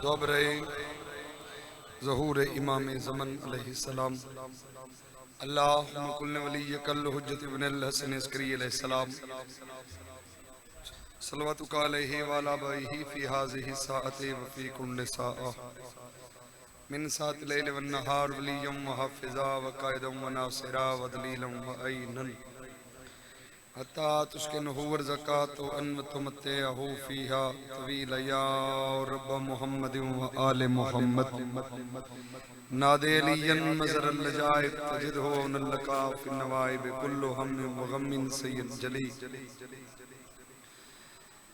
दोबरे ज़हूर इमाम ज़मन अलैहिस्सलाम अल्लाहुम्मा कुल्ल वलिय्यकल हुज्जत इब्नुल हसन अस्करी अलैहिस्सलाम सल्लवातुका अलैहि व अला आबाइहि फी हाज़िहि साअति व फी कुल्लि साअह मिन साअतिल लैल वन नहार वलिय्यम व हाफ़िज़ा व क़ाइदम व नासिरा व दलीलन व ऐनन हत्ता तुस्किनहु वर्ज़कात व अन तुमत्तिअहु फ़ीहा तवीला या रब्ब मुहम्मद व आले मुहम्मद नादेलियन मज़रल लजाइब तजिदहु नल्लका फ़िन नवाइब कुल्लु हम्मिन व गम्मिन सय्यद जली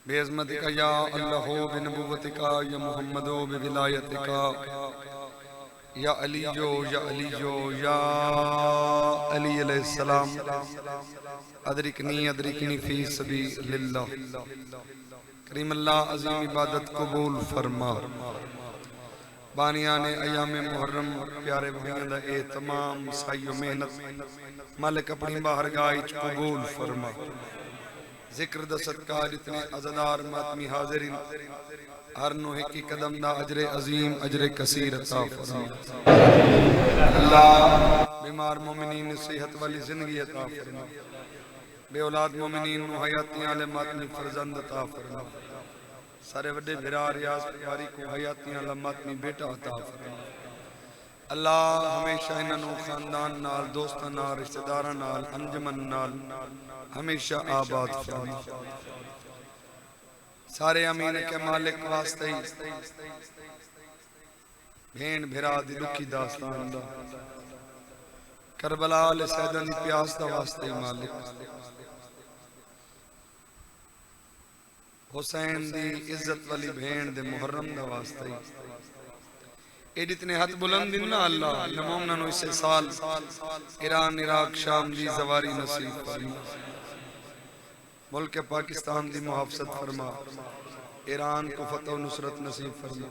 बेअज़मतिका या अल्लाह बिनबुव्वतिका या मुहम्मदो बिविलायतिका या अलीयो या अलीयो या अली अलैहिस्सलाम अदरिकनी फी सबीलिल्लाह करीम अल्लाह अज़ीम इबादत कबूल फरमा बानियाने अयाम मुहर्रम प्यारे भाइयों दा एहतमाम साइयो मेहनत मालिक अपनी बारगाह च कबूल फरमा जिक्र दा सदका जितने अज़ादार मातमी हाज़िरीन हर नोहे की कदम दा अजरे अजीम अजरे कसीर अता फरमा अल्लाह बीमार मोमिनीन सेहत वाली जिंदगी अता फरमा बे औलाद मोमिनीन नु हयातियां ले मातमी फरजंद अता फरमा सारे वड्डे भिरा रियाज प्यारी को हयातियां ले मातमी बेटा अता फरमा अल्लाह हमेशा इन्हां खानदान नाल दोस्तां नाल रिश्तेदारां नाल अंजमन नाल हमेशा आबाद फरमा सारे अमीन के मालिक वास्ते भेण भिरा दी दुखी दास्तान दा करबला ले सैयदां दी प्यास दा वास्ते मालिक हुसैन दी इज्जत वाली भेण दे मुहर्रम दा वास्ते ए जितने हाथ बुलंद दिन ना अल्लाह नमोमना नु इस साल ईरान इराक शाम दी ज़वारी नसीब फरमा मुल्क पाकिस्तान दी मुहाफ़ज़त फरमा ईरान को फतह नुसरत नसीब फरमा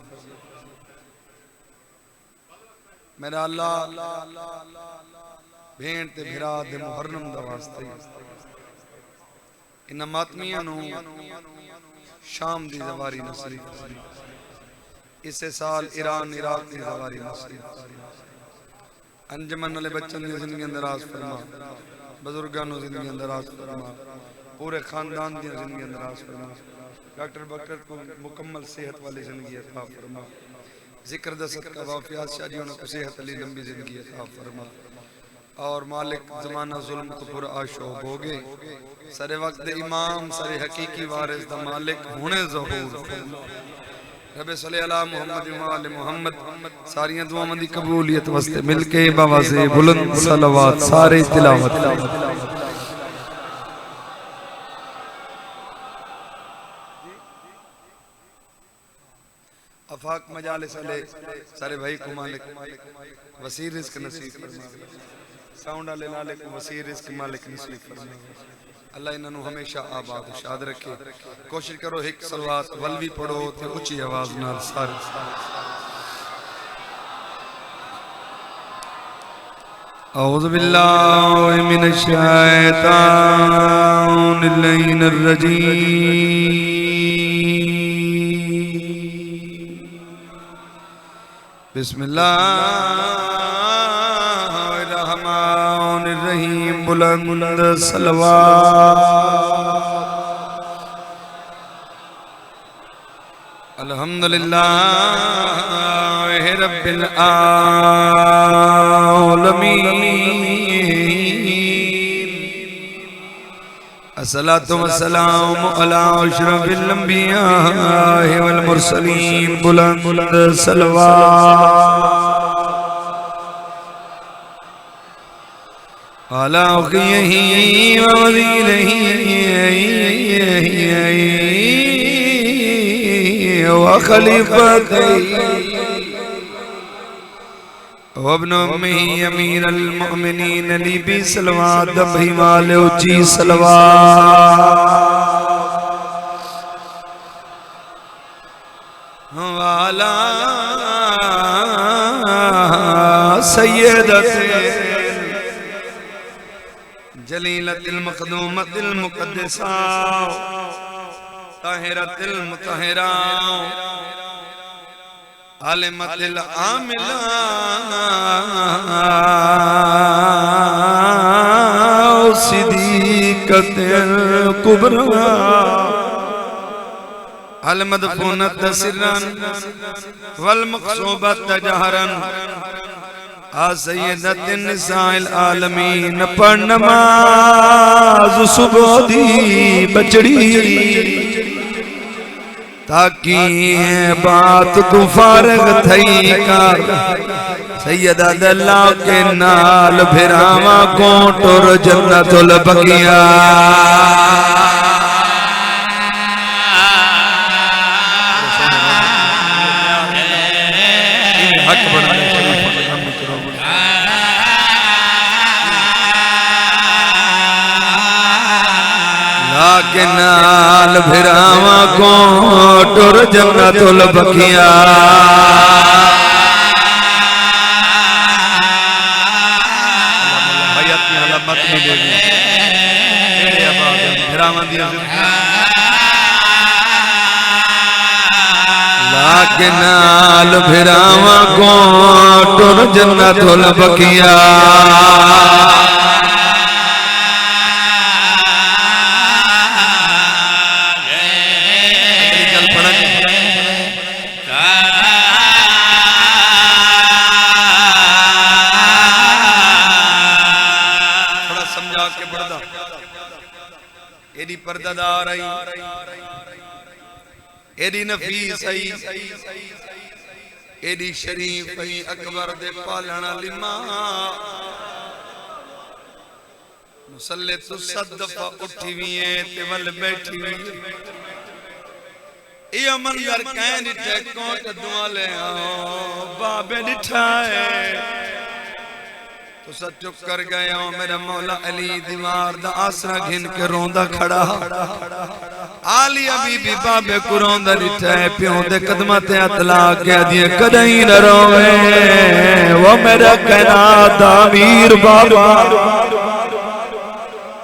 मेरा अल्लाह भेंट ते भिरा दे मुहर्रम दा वास्ते इन मातमियां नु शाम दी ज़वारी नसीब फरमा इस साल ईरान इराक दी ज़वारी नसीब अंजमन वाले बच्चों दी जिंदगी दराज फरमा बुजुर्गां नु जिंदगी दराज फरमा पूरे खानदान दी जिंदगी दराज फरमा डॉक्टर बकर को मुकम्मल सेहत वाली जिंदगी अता फरमा जिक्र द सदका वाफियात शादी उनको सेहत वाली लंबी जिंदगी अता फरमा और मालिक ज़माना जुल्म तो पूरा आशोब हो गए सारे वक्त दे इमाम सारे हकीकी वारिस दा मालिक हुने ज़हूर रब सल्ले अला मुहम्मद व आले मुहम्मद सारियां दुआवां दी कबूलियत वास्ते मिलके बाबा से बुलंद सलावत सारे तिलावत अफाक मजालिस वाले सारे भाई को मालिक वसीर रिज़्क़ नसीब फरमा साउंड वाले लाले को वसीर रिज़्क़ मालिक नसीब फरमा अल्लाह इन्हों हमेशा आबाद शाद रखे कोशिश करो एक सलवात वल्वी पढ़ो ते ऊंची आवाज नाल सारे औज़ु बिल्लाहि मिनश शैतानिर रजीम बिस्मिल्लाहिर्रहमानिर्रहीम बुलंद सलवात अल्हम्दुलिल्लाहि रब्बिल आलमीन अस्सलातु वस्सलामु अला अशरफिल अंबिया वल मुरसलीन बुलंद सलवात अला अखिही व वज़ीरिही व खलीफतिही वब्न उम्मिही अमीरुल मुमिनीन अली बि सलवात दबी वाले ऊंची सलवात वाला सय्यदते जलीलतिल मखदूमतिल मुक़द्दसा ताहिरतिल मुतहिरा आलिमतिल आमिला सिद्दीक़तिल कुबरा अल मदफूनत सिररन वल मक़सूबत जहरन आ सय्यदतिन निसाइल आलमीन पर नमाज सुबह दी बचड़ी ताकि बात तू फारग थई कर सैयदा दल्ला के नाल भिरावा को टुर जन्नतुल बकिया हक बढ़ा के नाल भिरावा को टुर जन्नतुल बकिया के नाल भिरावा को टुर जन्नतुल बकिया एडी पर्दादार आई एडी नफीस आई एडी शरीफ आई अकबर दे पालण वाली मां मुसल्ले तो सदफा उठी हुई है ते वल बैठी हुई ये मंजर कह दिठे कोट दुआले बाबे दिठा है तो सब चुप कर गए हो मेरा मौला अली दीवार दा आसरा घिन के रोंदा खड़ा आलिया बीबी बाबे को रोंदा दिठा है प्यों दे कदमां ते हथ ला के आदिए कदई न रोवे वो मेरा कहना दामीर बाबा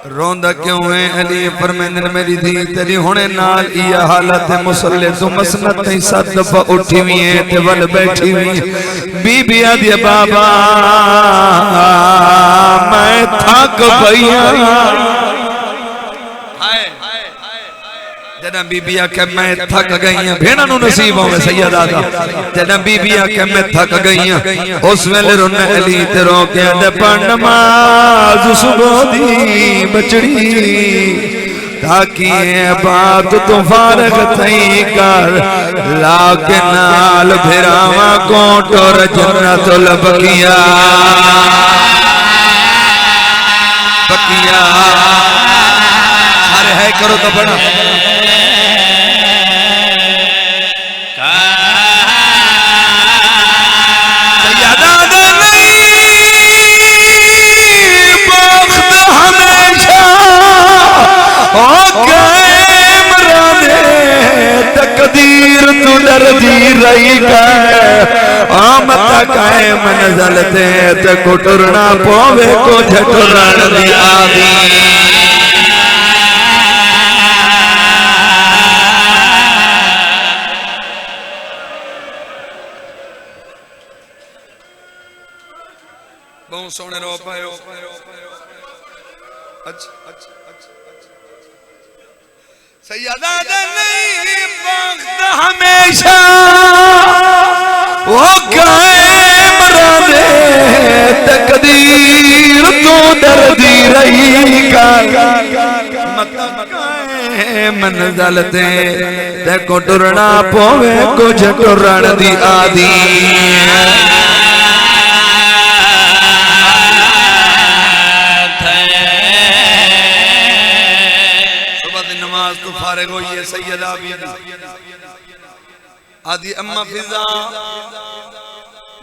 रोंदा क्यों है अली फरमांदे मेरी धी तेरी हुणे नाल इया हालत है मुसल्ले तो मसनत नहीं सात दफा उठी हुई है ते वल बैठी हुई बीबी आदि बाबा मैं थक पईया जदा बीबी आखे मैं थक गई हां भेणा नु नसीब होवे सैयदा दा जदा बीबी आखे मैं थक गई हां उस वेले रोने अली ते रो के दे पर नमाज सुबह दी बचड़ी ताकि बात तो फारग थई कर लाके नाल भिरावा को टुर जन्नतुल बकिया बकिया अरे है करो तो बड़ा तकदीर तू डरदी रही आमत काए मंज़िल ते ते को टुरना पोवे को झटुरण दी आदी बहुत सोने रो पायो अच्छा सैयदा नहीं वक्त हमेशा वो कायम रहे तकदीर तो डरदी रही मतलब मंज़िल ते को टुरना पोवे कुछ टुरण दी आदी फारिग हुई है सैयदा बीबी आदि अम्मा फिजा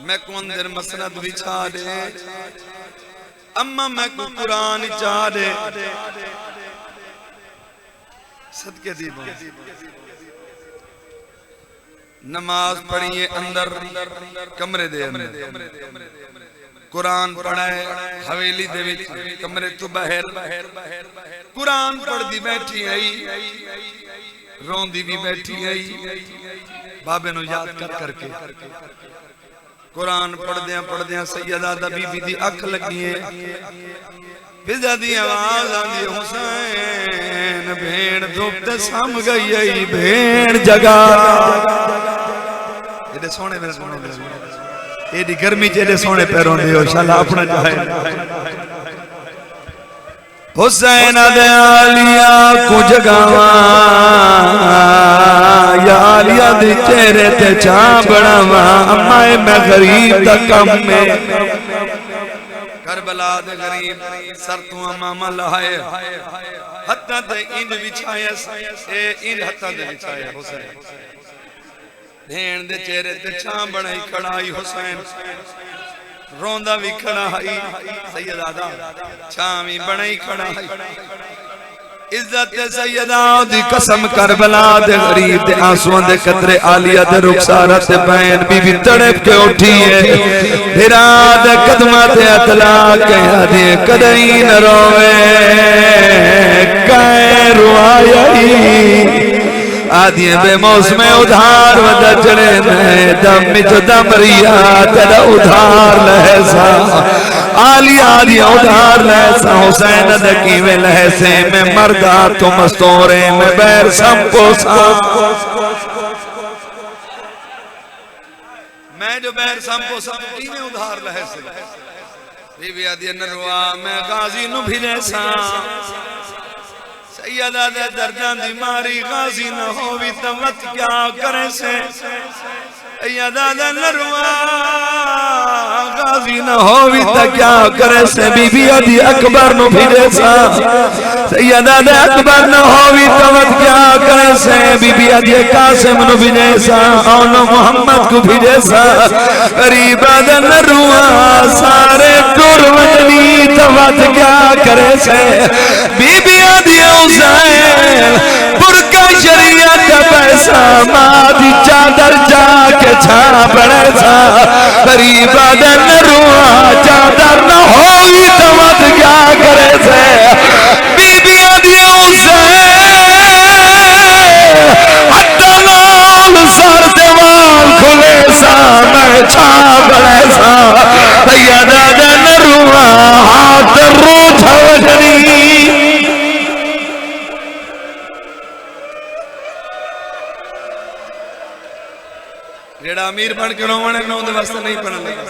मैं को अंदर मसनद बिछा दे अम्मा मैं को कुरान चा दे सदके दी नमाज पढ़िए अंदर कमरे दे अंदर कुरान पढ़ाए हवेली दे विच कमरे तो बाहर कुरान पढ़दी बैठी आई रोंदी भी बैठी आई बाबे नु याद कर करके कुरान पढ़दियां सैयदा दा बीबी दी अख लगी है फिजा दी आवाज आंदी हुसैन भेड़ धूप ते सम गई आई भेड़ जगा एडे सोने मेरे सोने एडी गर्मी च एडे सोने पैरों दे हो शाला अपना चाहे हुसैन दे आलिया को जगावा या आलिया दे चेहरे ते चा बनावा अम्मा मैं गरीब दा कम में करबला दे गरीब सर तू अम्मा लहाए हत्था ते इंद बिछाया ए इंद हत्था दे बिछाया हुसैन भेड़ दे चेहरे ते चा बनाई खड़ाई हुसैन रोंदा भी खड़ा है सैयदा दा छावी बनाई खड़ा है इज्जत सैयदा दी कसम करबला दे गरीब दे आंसुओं दे कतरे आलिया दे रुखसारा ते बैन बीबी तड़प के उठी है फिरा दे कदमां ते अतला कह दे कदई न रोवे कै रुआई आदि बेमौसम उधार वद चढ़े में दम जो दम रिया तेरा उधार लहसा आलिया आलिया उधार लहसा हुसैन दकी में लहसे में मर्दा तो मस्तोरे में बैर संपोसा मैं जो बैर संपोसा की में उधार लहसे बीबी आदि नरवा मैं गाजी नु भिरे सा सैयदा दे दर्जा दी मारी गाजी न होवी त मत क्या करे से सैयदा दे नरवा गाजी न होवी त क्या करे से बीबी आदि अकबर नु भिरे सा सैयदा दे अकबर न होवी त मत क्या करे से बीबी आदि कासिम नु भिरे सा औन मोहम्मद को भिरे सा गरीबा दे नरवा सारे टुर वजनी त मत क्या करे से बीबी आदि बुरका शरीयत पैसा मादी चादर जाके छाना पड़े सा गरीबा दे नरुआ चादर न होई तो मत क्या करे से बीबियां दिया उसे हत्ता नाल सर ते वाल खुले सा मैं छा पड़े सा सैयदा दे नरुआ हाथ रू झवजनी जेड़ा अमीर बन के रोवण है उनके वास्ते नहीं पढ़न लगा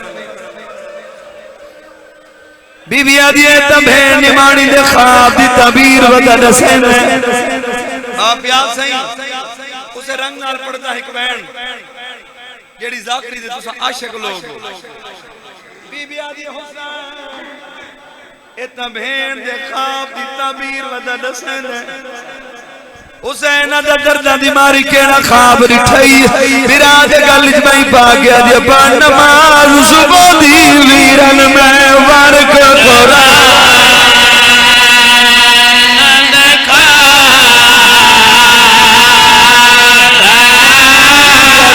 बीबी आदि त भेड़ निमाणी दे ख्वाब दी तबीर वदा दसे ने आप याद सही उसे रंग नाल पड़दा है एक बैन जेड़ी जाकरी दे तुसा आशिक लोग बीबी आदि हुसैन ए त भेड़ दे ख्वाब दी तबीर वदा दसे ने हुसैन दा दर्दा दी मारी केड़ा ख्वाब दिठई बिरा दे गल च मैं पा गया जे पा नमाज सुबह दी वीरन मैं वर को कुरान देखा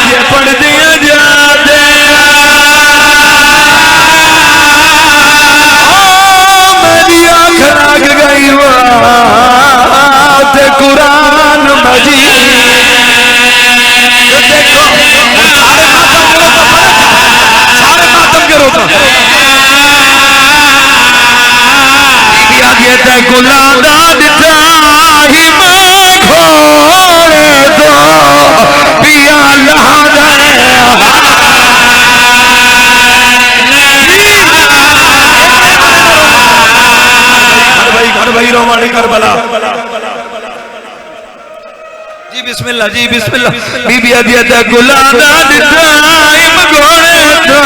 ये पढ़ दिया जाते मेरी आँख लग गई वाते कुरान मजीद देखो सारे मातम करो तो बीबी आगे ते गुलादा दिता ही मैं घोड़े दो पिया लहादा घर भाई रोमानी करबला जी बिस्मिल्लाह बीबी अदिया दा गुलादा दिताइम घोड़े दा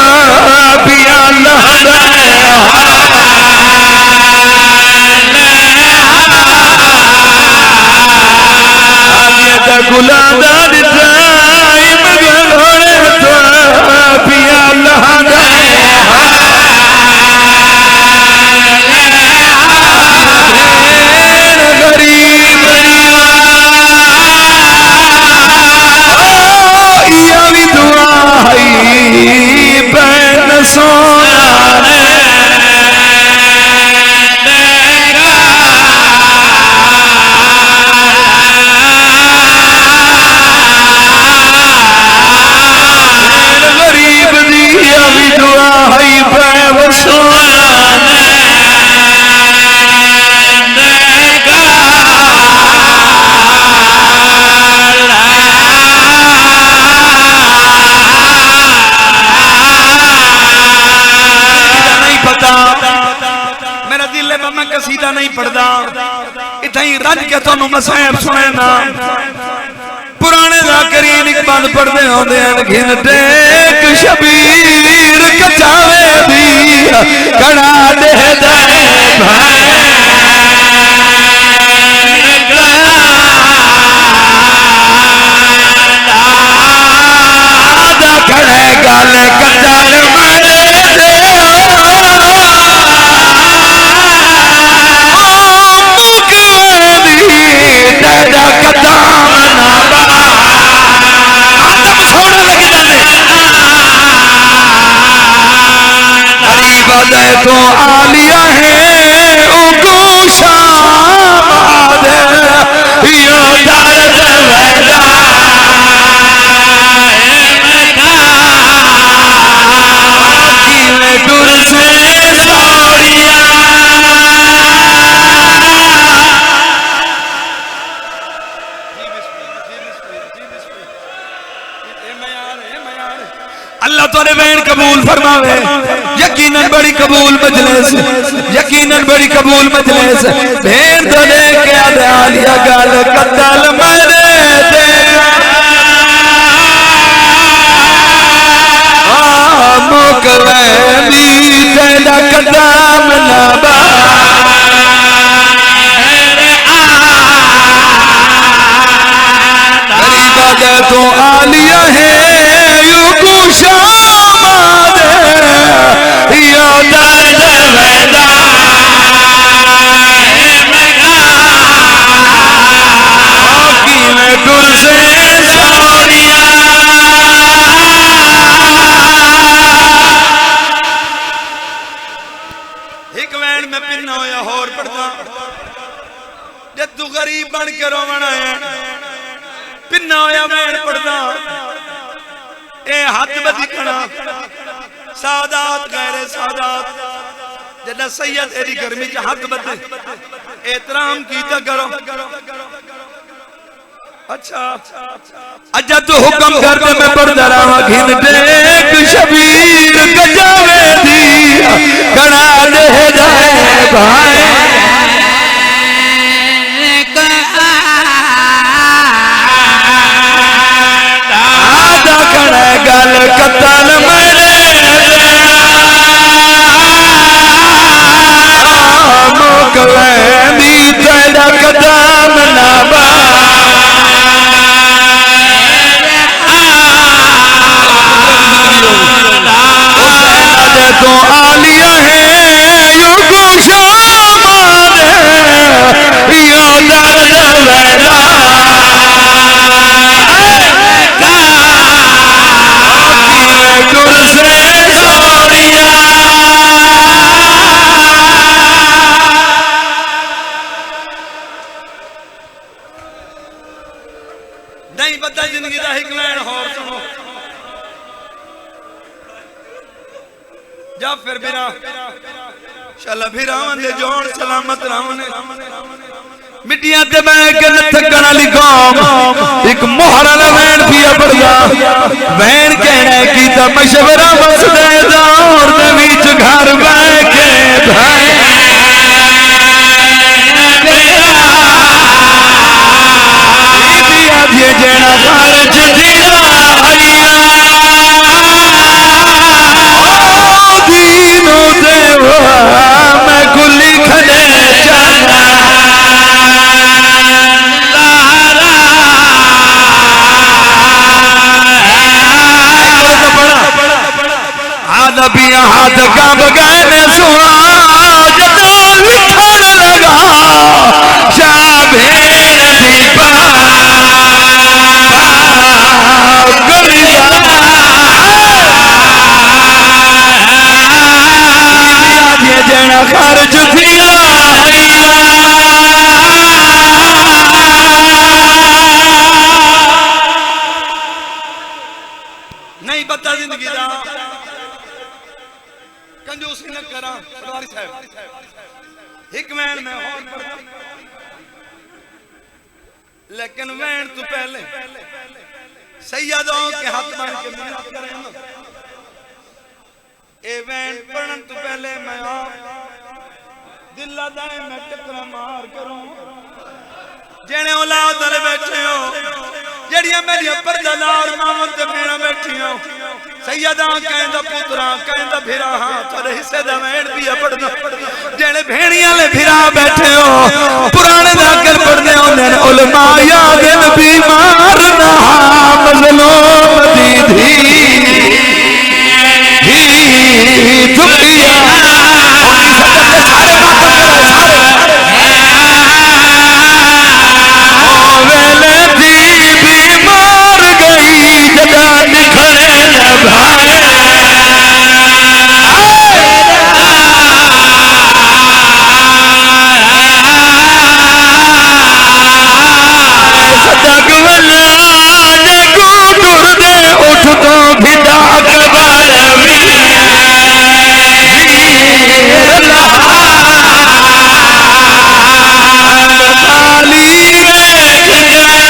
पिया लहदा अदिया दा गुलादा दिताइम घोड़े दा पिया लहदा इतनी रज के तुहानू मसैब सुने ना पुराने ज़ाकिरीन इकबाल पढ़ते होंदे हैं घिनते शबीर कचावे दी कड़ा दे खड़े गल कदल तो आलिया है उनको शामाद यो दर्द वैदा में दूर से सौड़िया अल्लाह तुहारे वैन कबूल फरमावे यकीनन बड़ी कबूल मजलिस यकीनन बड़ी कबूल मजलिस भेड़ तो लेके आदे आलिया गल कतल मरे दे मुकलैनी तेरा कदम नबा गरीब तो आलिया है यू कुशामाद यो दर्द वैदा में गुल से सौरिया एक वैन में पिन्ना होया होर पढ़दा जे तू गरीब बन के रोवण आया पिन्ना होया वैन पढ़दा ए हाथ बदी कना सादात गैरे सादात जना सैयद एरी गर्मी च हाथ बदे एहतराम कीता करो अच्छा अजा तू हुक्म कर दे मैं पढ़दा रहा घिन देख शबीर गजावे दी कड़ा दे जाए भाई आदा कड़ा गल कतल मरे मुकलैनी तेरा कदम नबा तो आलिया है यो कुशामाद यो दर्द वैदा गुल से सौरिया नहीं पता जिंदगी का एक लाइन होर सुनो जा फिर बिरा चल भी रावण दे जोड़ सलामत रावण मिट्टियां ते बैठ के थकण वाली कौम एक मोहर वाला वैन पिया पड़दा वैन कहना कीता मशवरा मसदे दौर दे विच घर बैठ के भाई दिया दिए जेना खर्च दिया आइया दीनो देवा मैं गुली खड़े जाना नबिया हाथ कब गए में सुहा जदों विखर लगा शाह भेड़ दीपा जना खर्च दिया नहीं पता जिंदगी का कंजूसी न करा सरदारी साहब एक वैन में और लेकिन वैन तो पहले सैयदों के हाथ बन के मिन्नत करें ए वैन पढ़न तो पहले मैं दिल दाए मैं टकरा मार करूं जेने औलाद वाले बैठे हो जड़ियां मेरिया परदादार मां ते मेरा बैठी हो सैयदा कहंदा पुत्रा कहंदा फिरा हां तेरे हिस्से दा वेण भी पढ़ना जेने भेणियां वाले फिरा बैठे हो पुराने दा कर पढ़दे होंदे ने उलमा याद बीमार ना मजलूम दी धी दुखिया सारे वेले दी बीमार गई जदा निखरे भाई सदक वाला ने को टुर दे उठ तो भिड़ा कबार सजना दी महखाक दे गई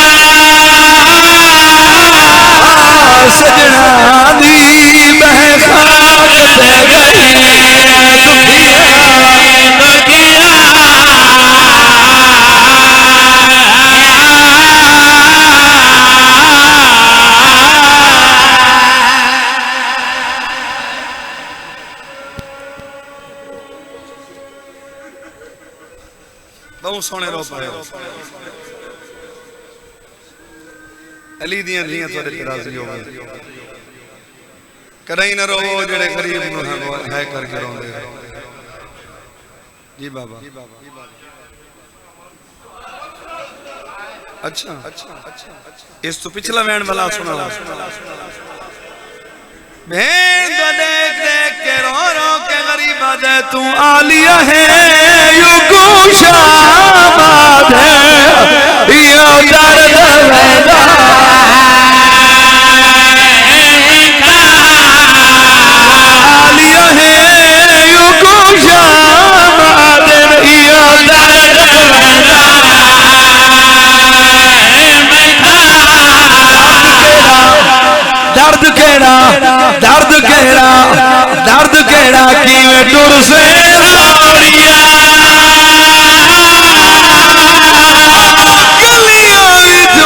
बहुत सोने रो पाए अली दियां धियां थोड़े ते राजी हो गए कदई न रो जेड़े गरीब नु है करके रोंदे जी बाबा अच्छा इस तो पिछला वैन वाला सुना भें तो देख देख के रो के गरीब आ जाए तू आलिया है यू गुशाबाद है यो दर्द वेदा आलिया है यू गुशाबाद यो दर्द वेदा दर्द केड़ा दर्द केड़ा दर्द केड़ा किवें टुर से लोरिया गलियां विच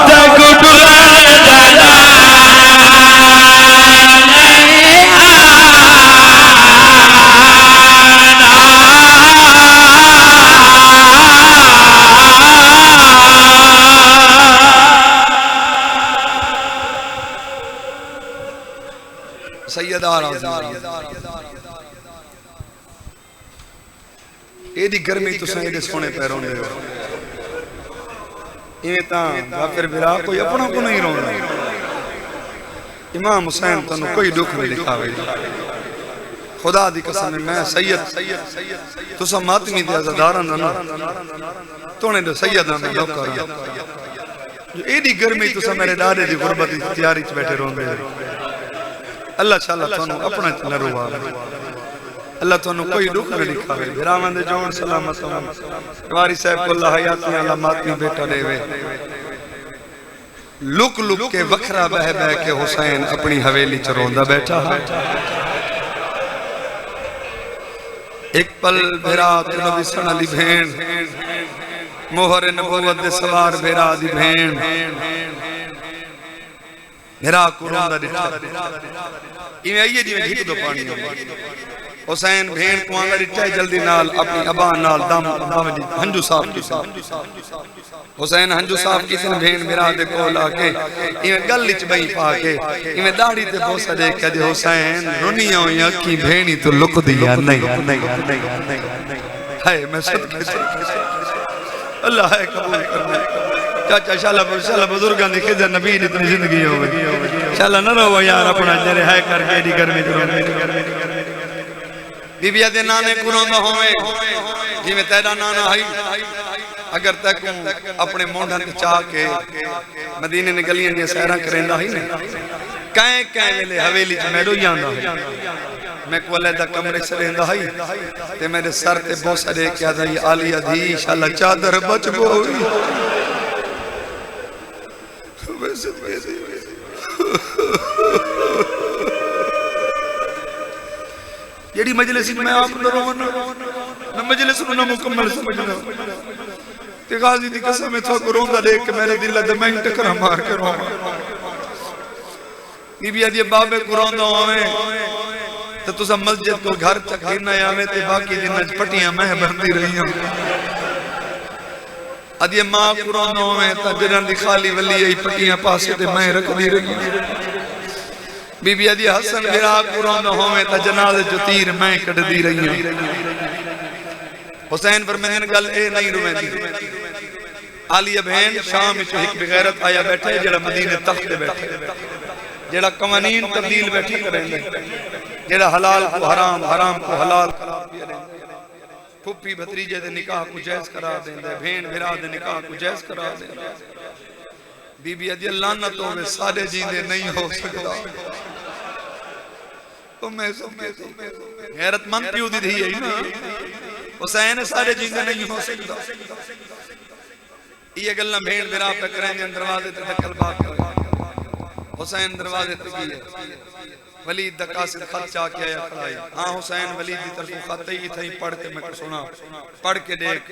जग टुरन जाना एदी गर्मी तुसां एदे सोने पैरों दे इवें तां फिर बिरा कोई अपना को नहीं रोंदा इमाम हुसैन तन्नू कोई दुख नहीं दिखावे खुदा दी कसम मैं सैयद तुसां मातमी दे अज़ादारां दा ना तोने दे सैयदां दा नौकर एदी गर्मी तुसां मेरे दादे दी गुरबत दी तैयारी च बैठे रोंदे अल्लाह शाला थानू अपना न रुवा अल्लाह थानू कोई दुख न दिखावे बिरावां दे जोड़ सलामत हो वारी साहब को अल्लाह हयात में अल्लाह मातमी बेटा देवे लुक लुक के वखरा बह बह के हुसैन अपनी हवेली च रोंदा बैठा है एक पल बिरा ते नबी सन अली भेण मोहर नबूवत दे सवार बिरा दी भेण मेरा कुरान दिखा इवें आइए जिवें ढिक दो पानी हुसैन भेण को आंदा दिखा जल्दी नाल अपनी अबा नाल दम हंजू साफ हुसैन हंजू साफ किसी ने भेण मेरा दे कोल आके इवें गल विच बई पा के इवें दाढ़ी ते बोसा दे के दे हुसैन रुनिया होई अखी भेणी तो लुक दिया नहीं हाय मैं सदके अल्लाह है कबूल करना चाचा शाला बुजुर्गां दी खिदमत नबी दी इतनी जिंदगी होवे शाला न रो यार अपना जरे है करके दी गर्मी बीबिया दे नाने को रोंदा होवे जिवें तेरा नाना है अगर तक अपने मोंढां ते चा के मदीने ने गलियां दी सैरां करेंदा है ने काए काए वेले हवेली च मैं रोई आंदा है मैं को अलग कमरे से रहंदा है ते मेरे सर ते बोसा दे के आदा ये आलिया दी शाला चादर बच बोई जेडी मजलिस में आप रोवन मजलिस नु ना मुकम्मल समझना ते गाजी दी कसम है तो रोंदा देख के मेरे दिल दा मैं टकरा मार के रोवा बीबी आदि बाबे को रोंदा होवे तो तुसा मस्जिद को घर तक गिरना आवे ते बाकी दिन पट्टियां मैं बनदी रही हूं अदे मां को रोंदा होवे तो जन दी खाली वली आई पट्टियां पासे ते मैं रखदी रही बीबी आदि हसन विरा को रोंदा होवे तो जनाजे जो तीर मैं कटदी रही हूं हुसैन फरमांदे गल ए नहीं रुवेंदी आलिया बहन शाम विच एक बेगैरत आया बैठे जेड़ा मदीने तख्त ते बैठे जेड़ा कवानीन तब्दील बैठी करेंगे जेड़ा हलाल को हराम हराम को हलाल करार दिया फुप्पी भतीजे दे निकाह को जायज करार देंदे भेण भरा दे निकाह को जायज करार देंदे बीबी अदी लानत होवे सारे जींदे नहीं हो सकदा तो मैं गैरतमंद प्यू दी थी है ना हुसैन सारे जींदे नहीं हो सकदा ये गल्ला भेण भरा पे करेंगे दरवाजे ते दखल बात हुसैन दरवाजे ते गया वलीद दा कासिद खत चा के आया खड़ाई हां हुसैन वलीद दी तरफ खत ही थई पढ़ के मैं सुना पढ़ के देख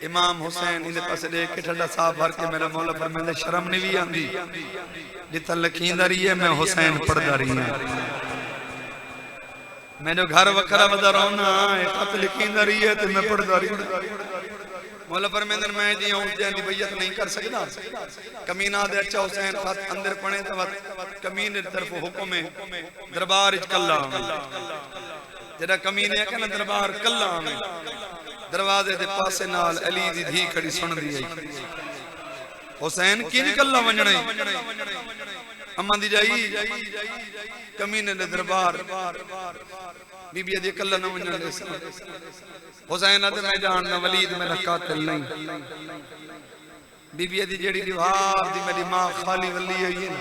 इमाम हुसैन इने पासे देख के ठंडा साहब भर के मेरा मौला फरमांदा शर्म नहीं भी आंदी जिथा लखींदा रही है मैं हुसैन पढ़दा रही हूं मैंने घर वखरा वदा रोना खत लिखींदा रही है ते मैं पढ़दा रही मौला फरमांदा मैं जी हूं दी बैयत नहीं कर सकदा कमीना दे अच्छा हुसैन खत अंदर पढ़े तो कमीने की तरफ हुक्म है दरबार विच कल्ला जेड़ा कमीने है ना दरबार कल्ला में दरवाजे दे पासे नाल अली दी धी खड़ी सुनदी आई हुसैन किन कल्ला वणना अम्मा दी जाई कमीने दे दरबार बीबी दी कल्ला न वणन दे हुसैन अद मैं जानना वलीद मेरा कातिल नहीं बीबी दी जेड़ी दीवार दी मेरी मां खाली वली हुई है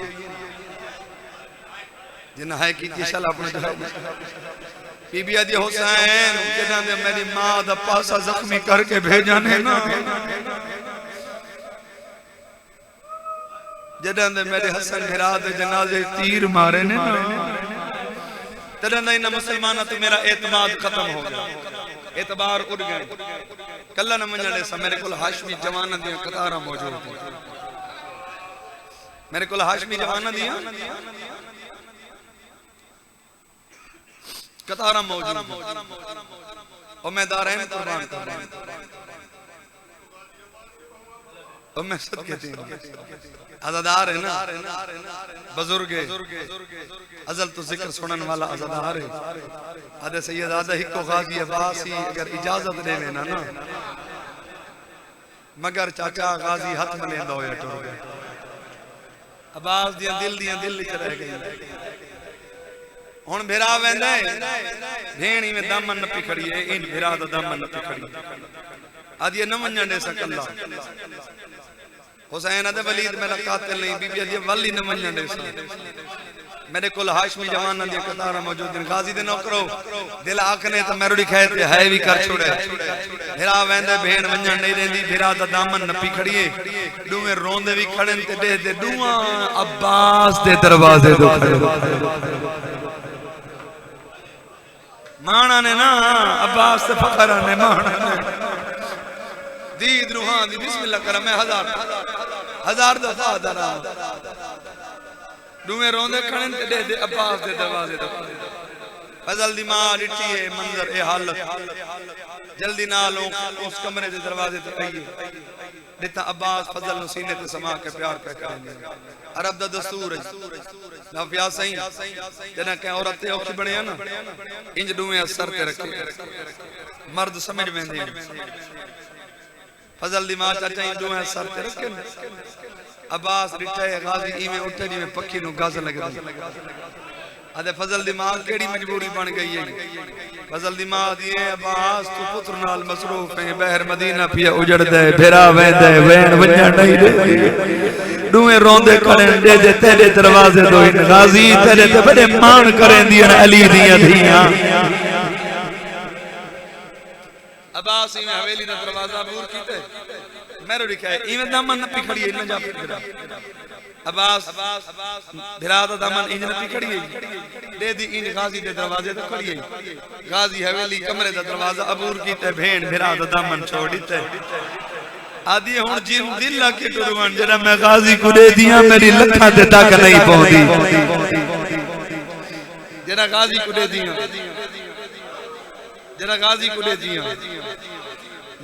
जिन है की चल अपने बीबी दी हुसैन जेड़ा दे मेरी मां दा पासा जख्मी करके भेजा ने ना जेड़ा दे मेरे हसन भरा दे जनाजे तीर मारे ने ना तेरा नहीं ना मुसलमान तो मेरा एतमाद खत्म हो गया एतबार उड़ गए कल्ला न मनने सा मेरे को हाशमी जवाना दी कतारा मौजूद थी मेरे को हाशमी जवाना दी कतारा मौजूद और मैं दारैन कुर्बान कर रहा हूं और मैं सदके दे अज़ादार है ना बुजुर्ग अजल तो जिक्र सुनन वाला अज़ादार है आदे सैयद आदा हिको गाजी अब्बास ही अगर इजाजत देवे ना मगर चाचा गाजी हाथ में लेंदा होया टुर गया अब्बास दियां दिल विच रह गई हुन भेरा वेंदा है भेणी में दामन नपी खड़ी है इन भेरा दा दामन नपी खड़ी आदि न वणन दे सकल्ला हुसैन अदे वलीद मेरा कातिल नहीं बीबी दी वली न वणन दे मेरे को हाशमी जवाना दी कतारा मौजूद हैं गाजी दे नौकरो दिल आखने तो मेरोड़ी खैर ते है भी कर छोड़े भेरा वेंदे भेण वणन नहीं रेंदी भेरा दा दामन नपी खड़ीए दुवे रोंदे भी खड़न ते दे दुआ अब्बास दे दरवाजे दो खड़े माना ने ना अब्बास से फखर ने माना दीद रूहां दी बिस्मिल्लाह कर मैं हजार दफा दरा दुए रोंदे खड़न ते दे अब्बास दे दरवाजे तक फजल दी मां डिठी है मंजर ए हालत जल्दी नाल उस कमरे दे दरवाजे तक आईए दिता अब्बास फजल नु सीने ते समा के प्यार पे करेंगे अरब दा दस्तूर है लाफिया सही जना के औरत ते औखी बने ना इंज दुए असर ते रखे मर्द समझ वेंदे फजल दी मां चाचा इंज दुए असर ते रखे अब्बास डिठे गाजी इवें उठे जिवें पक्षी नु गज लगदी अदे फजल दी मां केड़ी मजबूरी बन गई है फजल दी मां दी अब्बास तू पुत्र नाल मसरूफ है बहर मदीना पिया उजड़दे भेरा वेंदे वेण वणन नहीं दे दुए रोंदे खड़े दे तेरे दरवाजे दो इन गाजी तेरे ते बड़े मान करेंदी अली दियां धियां अब्बास इवें हवेली दा दरवाजा बूर कीते मेरो लिखा है इवें दामन नपी खड़ी है न जा अब्बास बिराद दामन इंज नपी खड़ी है दे दी इन गाजी दे दरवाजे ते खड़ी है गाजी हवेली कमरे दा दरवाजा अबूर की ते भेण बिराद दामन छोड़ी ते आदि हुन जिन दिल लाके टुरवन जरा मैं गाजी को दे दिया मेरी लखा ते तक नहीं पहुंची जरा गाजी को दे दिया जरा गाजी को दे दिया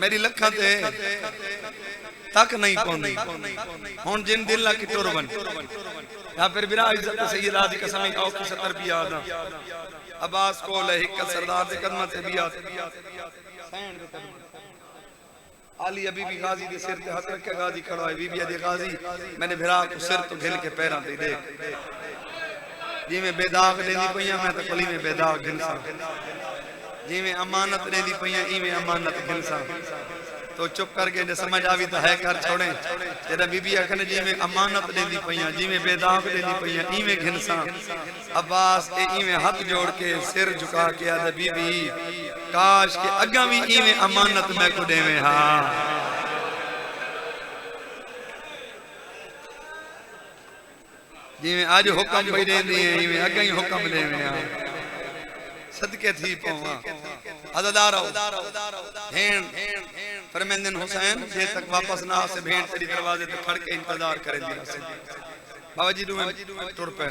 मेरी लखा ते तक नहीं पहुंची हुन जिन दिल लाके टुरवन या फिर बिरा इज्जत सैयदा दी कसम औ की 70 भी याद अब्बास को हिक सरदार दे कदम ते भी याद आली अभी भी गाजी दे सिर ते हाथ रख के गाजी खड़ा है बीबी दे गाजी मैंने भिरा को सिर तो घिल के पैरां ते देख जी में बेदाग देंदी पईया मैं तो कली में बेदाग घिनसा जी में अमानत देंदी पईया ई में अमानत घिनसा तो चुप करके जे समझ आवी तो है कर छोड़े जेदा बीबी अखन जी में अमानत देंदी पईया जी में बेदाग देंदी पईया ई में घिनसा अब्बास ए ई में हाथ जोड़ के सिर झुका के आदे बीबी काश के अगा भी ई में अमानत मैं को देवे हां जी में आज हुक्म पई देंदी है ई में अगा ही हुक्म देवे हां सदके थी पवा अज़दार भेण फरमांदन हुसैन जे तक वापस ना से भेण तेरी दरवाजे ते खड़ के इंतजार करेंदी रसे बाबा जी में टुर पे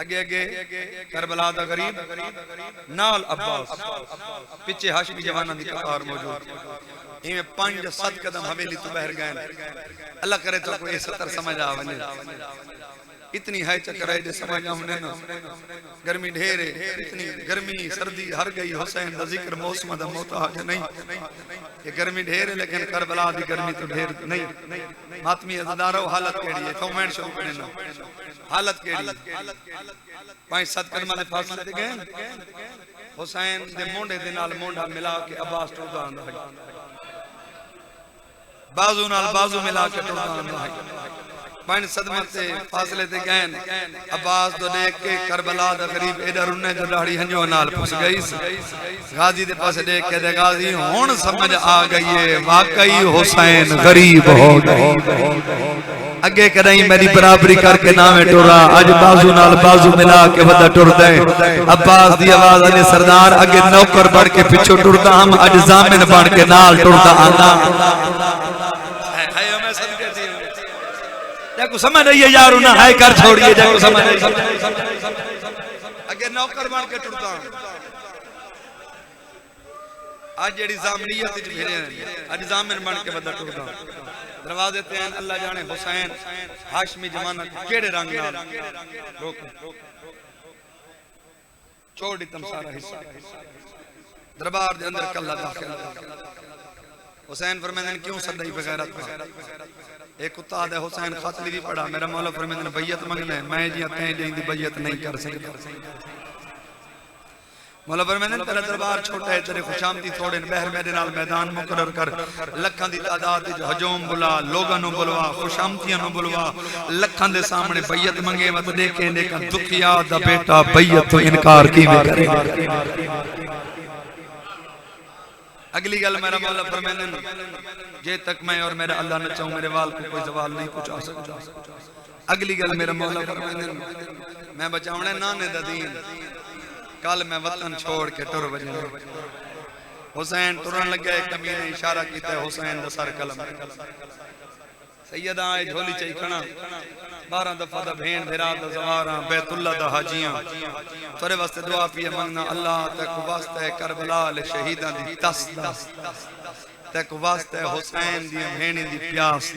आगे आगे करबला दा गरीब नाल अब्बास पीछे हाशमी जवाना दी कतार मौजूद इमे 5-7 कदम हवेली तो बहर गए अल्लाह करे तो कोई 70 समझ आ वने इतनी है चक्कर है समझ आने ना गर्मी ढेर है इतनी गर्मी सर्दी हर गई हुसैन दा जिक्र मौसम दा मोहताज नहीं ये गर्मी ढेर है लेकिन करबला दी गर्मी तो ढेर नहीं मातमी अज़दारो हालत केड़ी है तो मैं शुरू करना हालत केड़ी 5-7 कदम दे फासले ते गए हुसैन दे मोंडे दे नाल मोंडा मिला के अब्बास टुरदा आंदा है बाजू नाल बाजू मिला के टुरदा आंदा है 5 सदमे से फासले ते गए अब्बास तो देख के करबला दा गरीब एडा रुने जो दाढ़ी हंजो नाल फस गई गाजी दे पास देख के दे गाजी हुन समझ आ गई है वाकई हुसैन गरीब हो गए अगे कदई मेरी बराबरी करके नामे टुरा आज बाजू नाल बाजू मिला के वदा टुरदे अब्बास दी आवाज ने सरदार अगे नौकर बन के पीछे टुरदा हम आज जामिन बन के नाल टुरदा आंदा है मैं सदके थी को समझ नहीं है यार ना है कर छोड़िए जाको समझ नहीं अगे नौकर बन के टुरदा आज जेडी जामनियत विच भेरे आज जामिन बन के बदा टुरदा दरवाजे ते अल्लाह जाने हुसैन हाशमी जमाना केड़े रंग नाल रोक छोड़ दितम सारा हिस्सा दरबार दे अंदर कल्ला दाखिल हुसैन फरमांदे क्यों सदाई बगैरत एक कुत्ता दे हुसैन खातली भी पड़ा मेरा मौला फरमांदे बैयत मंगना मैं जी तै देंदी बैयत नहीं कर सकदा मौला फरमांदे तेरा दरबार छोटा है तेरे खुशामदी थोड़े बहर मेरे नाल मैदान मुकर्रर कर लखां दी तादाद विच हजूम बुला लोगां नु बुलवा खुशामदियां नु बुलवा लखां दे सामने बैयत मंगे मत देखे लेकिन दुखिया दा बेटा बैयत तो इनकार कीवे करे अगली गल मेरा मौला फरमांदे जे तक मैं और मेरा अल्लाह न चाहूं मेरे वाल को कोई सवाल नहीं पूछा सकता अगली गल मेरा मौला फरमांदे मैं बचावणे नाने दा दीन कल मैं वतन छोड़ के टुर वजन हुसैन टुरन लगे कमीने इशारा कीता हुसैन दा सर कलम सैयदा आए झोली चई खणा 12 दफा दा भेण भेरा दा जवारा बैतुल्लाह दा हाजियां तोरे वास्ते दुआ पिए मंगना अल्लाह तक वास्ते करबला ले शहीदां दी तस तक वास्ते हुसैन दी भेणी दी प्यास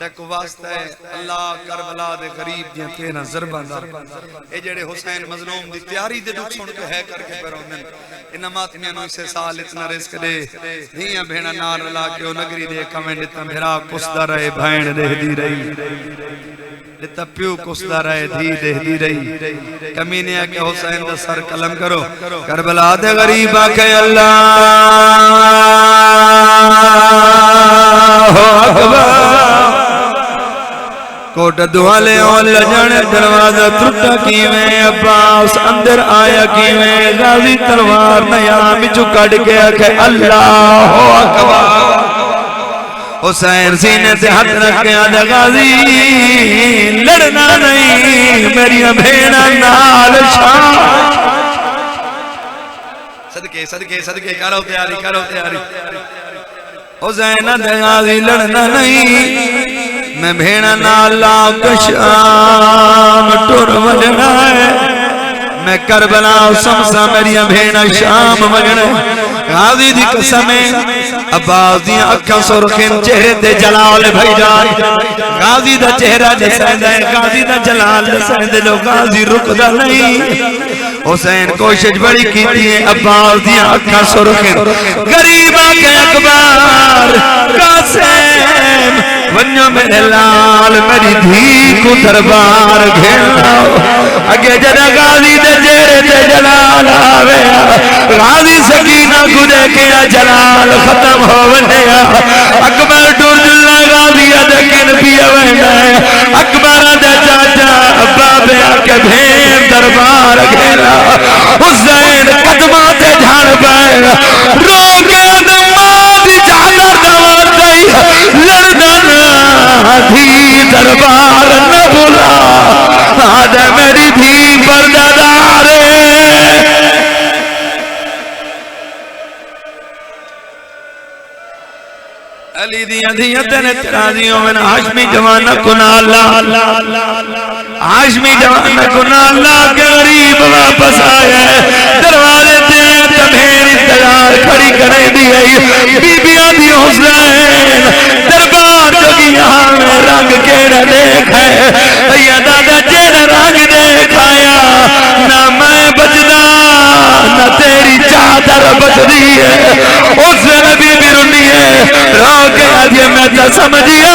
तक वास्ते अल्लाह करबला दे गरीब दी 13 ज़रबां दा ए जेड़े हुसैन मजलूम दी तैयारी दे दुख सुन के है करके पैरोंदन इन मातमियां नु इसे साल इतना रिस्क दे धियां भेणा नार ला के ओ नगरी दे कमें दिता मेरा कुसदा रहे भैण देहदी रही दिता प्यो कुसदा रहे धी देहदी रही कमीने के हुसैन दा सर कलम करो करबला दे गरीब आके अल्लाह अकबर कोट दुआले और लजण दरवाजा टूटा कीवें अब्बास अंदर आया कीवें गाजी तलवार नया बिचू कट के आखे अल्लाह अकबर हुसैन सीने से हाथ रख के आदा गाजी लड़ना नहीं मेरी भेड़ा नाल सदके सदके सदके करो तैयारी हुसैन आदा गाजी लड़ना नहीं मैं भेड़ा नाल शाम टुर वजना है मैं करबला समसा मेरी भेड़ा शाम वजना गाजी दी कसम अब्बास दी अखां सुरखिन चेहरे ते जलाल भईजान गाजी दा चेहरा दसदा है गाजी दा जलाल दसदा लो गाजी रुकदा नहीं हुसैन कोशिश बड़ी कीती है अब्बास दी अखां सुरखिन गरीब आके अकबर कासिम वन्यो मेरे लाल मेरी धी को दरबार घेरा अगे जदा गाजी दे चेहरे ते जलाल आवे गाजी सकीना को देखे जलाल खत्म हो वनेया अकबर टुरजुल्ला गाजी दे किन पिया वना अकबर दे चाचा बाबे आके भेड़ दरबार घेरा हुसैन कदमा ते झाड़ पाए रो के नमाज चादर दवा गई लड़ना धी दरबार न भूला आज मेरी धी पर्दादार अली दिया दिया तेरे तराजियों में हाशमी जवाना कुनाला हाशमी जवाना कुनाला के गरीब वापस आया दरवाजे पे तमेरी तैयार खड़ी करे दी बीबियां दी हुसैन दरबार जोगी यहाँ में रंग केड़ा देख है भैया दादा जेड़ा रंग देखाया ना मैं बचदा ना तेरी चादर बचदी है उस बीबी रुनी है रो के आज मैं तो समझिया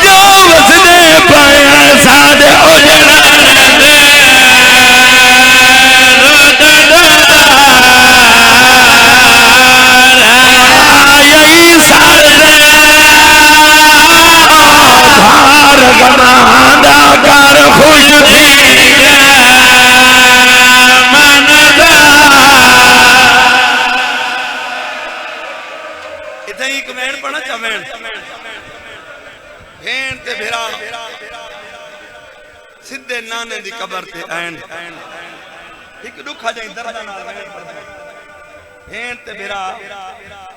जो वसदे पाया सादे उजड़ा यही सारे धार गमांदा कर खुश सिद्धे नाने दी कबर ते आन एक दुखा जाई दर्द नाल भेण ते बेरा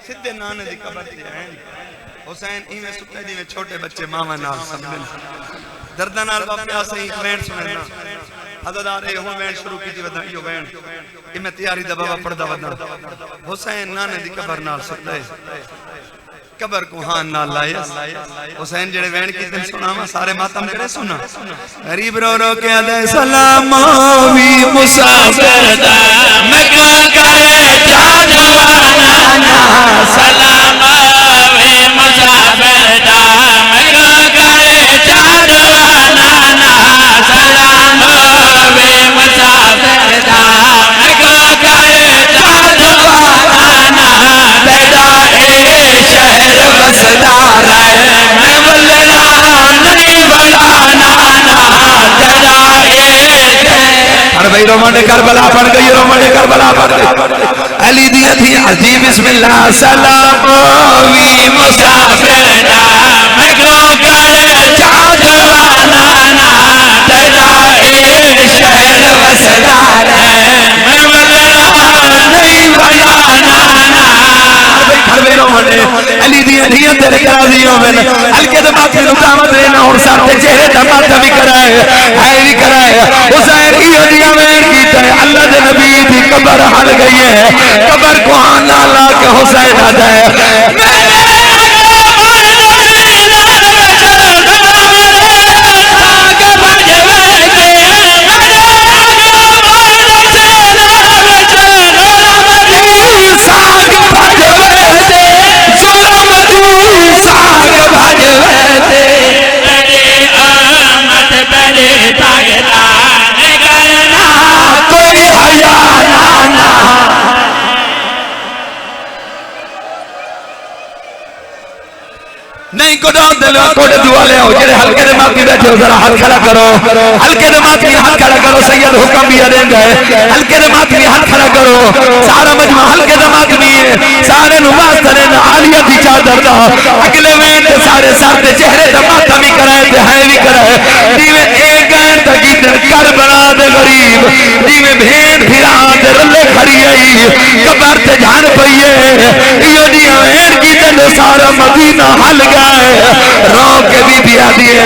सिद्धे नाने दी कबर ते आन हुसैन इवें सुते दी में छोटे बच्चे मामा नाल समझन दर्द नाल वापया सही भेण सुनना अदादार ए हुन भेण शुरू कीती वदा यो भेण कि मैं तैयारी दा बाबा पड़दा वदा हुसैन नाने दी कबर नाल सुते कबर को हाँ ना लाया हुसैन जेड़े वैन की दिन सुनावा सारे मातम करे सुना गरीब रो रो के आदे सलाम वी मुसाफिर दा मका करे जाजवाना सलाम वी मुसाफिर दा मका करे जाजवाना सलाम वी मुसाफिर दा मका करे जाजवाना तेरा शहर बसदार है मैं बलना नहीं बलाना जदा अरे भाई रोमन करबला पड़ गई रोमन करबला पड़ गई अली दी थी अजी बिस्मिल्लाह सलाम वी मुसाफिर दा मैं को करे जाजवाना तेरा शहर बसदार है मैं बलना नहीं बलाना अली दी धिया तेरे काजियों में हल्के दे माथे नु कामत देना और साथे चेहरे दा माथा भी कराए है भी कराए हुसैन की दिया में कीता है अल्लाह दे नबी दी कब्र हल गई है कब्र को आना ला के हुसैन आ जाए नहीं को डाल दे लो कोड़े दुआ ले आओ जेड़े हल्के दे मातमी बैठे हो जरा हाथ खड़ा करो, हल्के दे मातमी हाथ खड़ा करो, सैयद हुक्म भी दें गए, हल्के दे मातमी हाथ खड़ा करो, सारा मजमा हल्के दे मातमी है, सारे नुवास तने आलिया दी चादर दा, अगले वेंट सारे सर ते चेहरे दा माथा भी कराए ते है भी कराए, जिवे एक गैर तकी कर बना दे गरीब, जिवे भेड़ फिरा दे रले खड़ी आई, कबर ते जान पईए, इयो दी वेंट की ते सारा मदीना हल गए, रो के भी बिया दिए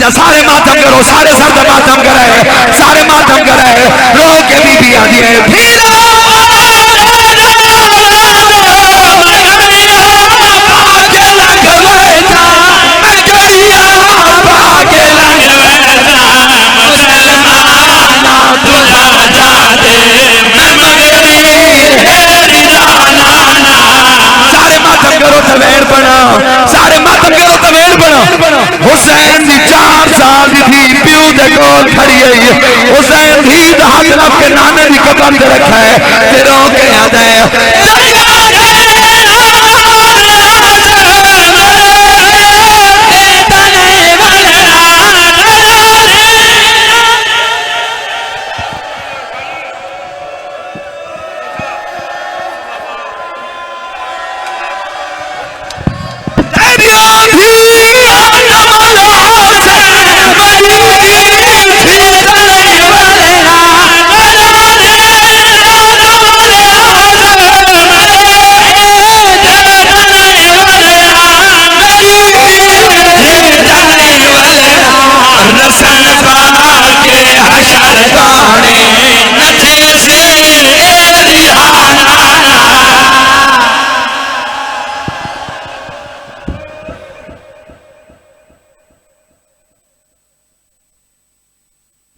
सारे मातम करो, सारे सर मातम कराए, सारे मातम कराए, रो के बीबी आ दिए सारे मातम करो तवेर बना, सारे मातम करो तवेर बना। हुसैन दी 4 साल दी थी प्यू दे कोल खड़ी है, हुसैन दी हाथ रख के नाने दी कबर ते रखा है, ते रो के आता है